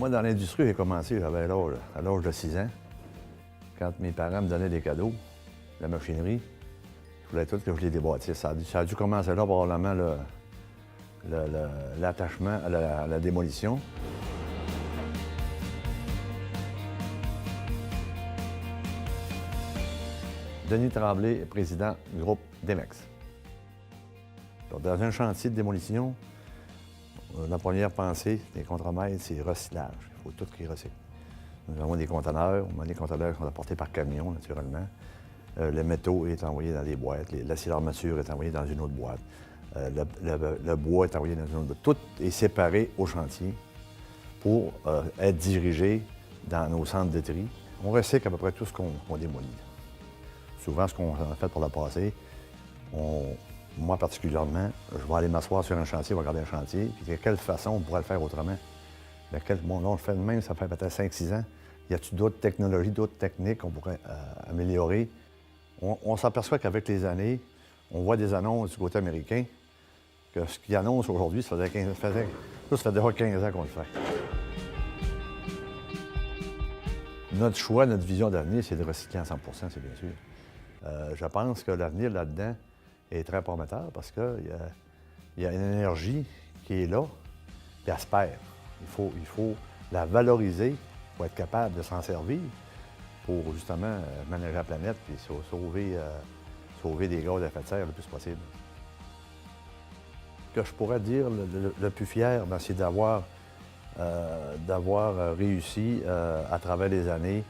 Moi, dans l'industrie, j'ai commencé, j'avais à l'âge de 6 ans, quand mes parents me donnaient des cadeaux, la machinerie. Je voulais tout que je les débâtisse. Ça a dû commencer là, probablement, l'attachement à la démolition. Denis Tremblay est président du groupe Demex. Donc, dans un chantier de démolition, la première pensée des contremaîtres, c'est recyclage. Il faut tout qui recycle. Nous avons des conteneurs, des conteneurs qui sont apportés par camion, naturellement. Le métaux est envoyé dans des boîtes, l'acier d'armature est envoyé dans une autre boîte, le bois est envoyé dans une autre boîte. Tout est séparé au chantier pour être dirigé dans nos centres de tri. On recycle à peu près tout ce qu'on démolit. Souvent, ce qu'on a fait pour le passé, moi particulièrement, je vais aller m'asseoir sur un chantier, je vais regarder un chantier, puis de quelle façon on pourrait le faire autrement. Bon, là, on le fait de même, ça fait peut-être 5-6 ans. Y a-t-il d'autres technologies, d'autres techniques qu'on pourrait améliorer? On s'aperçoit qu'avec les années, on voit des annonces du côté américain, que ce qu'ils annoncent aujourd'hui, ça fait déjà 15 ans qu'on le fait. Notre choix, notre vision d'avenir, c'est de recycler à 100 c'est bien sûr. Je pense que l'avenir là-dedans est très prometteur parce qu'il y a une énergie qui est là, puis elle se perd. Il faut la valoriser pour être capable de s'en servir pour justement manager la planète et sauver des gaz à effet de serre le plus possible. Ce que je pourrais dire le plus fier, c'est d'avoir réussi à travers les années.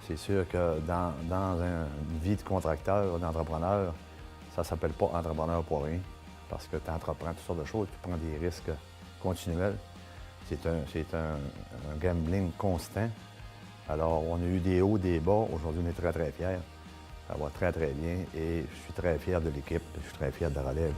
C'est sûr que dans une vie de contracteur, d'entrepreneur, ça ne s'appelle pas entrepreneur pour rien, parce que tu entreprends toutes sortes de choses, tu prends des risques continuels. C'est un gambling constant. Alors, on a eu des hauts, des bas. Aujourd'hui, on est très, très fiers. Ça va très, très bien et je suis très fier de l'équipe, je suis très fier de la relève.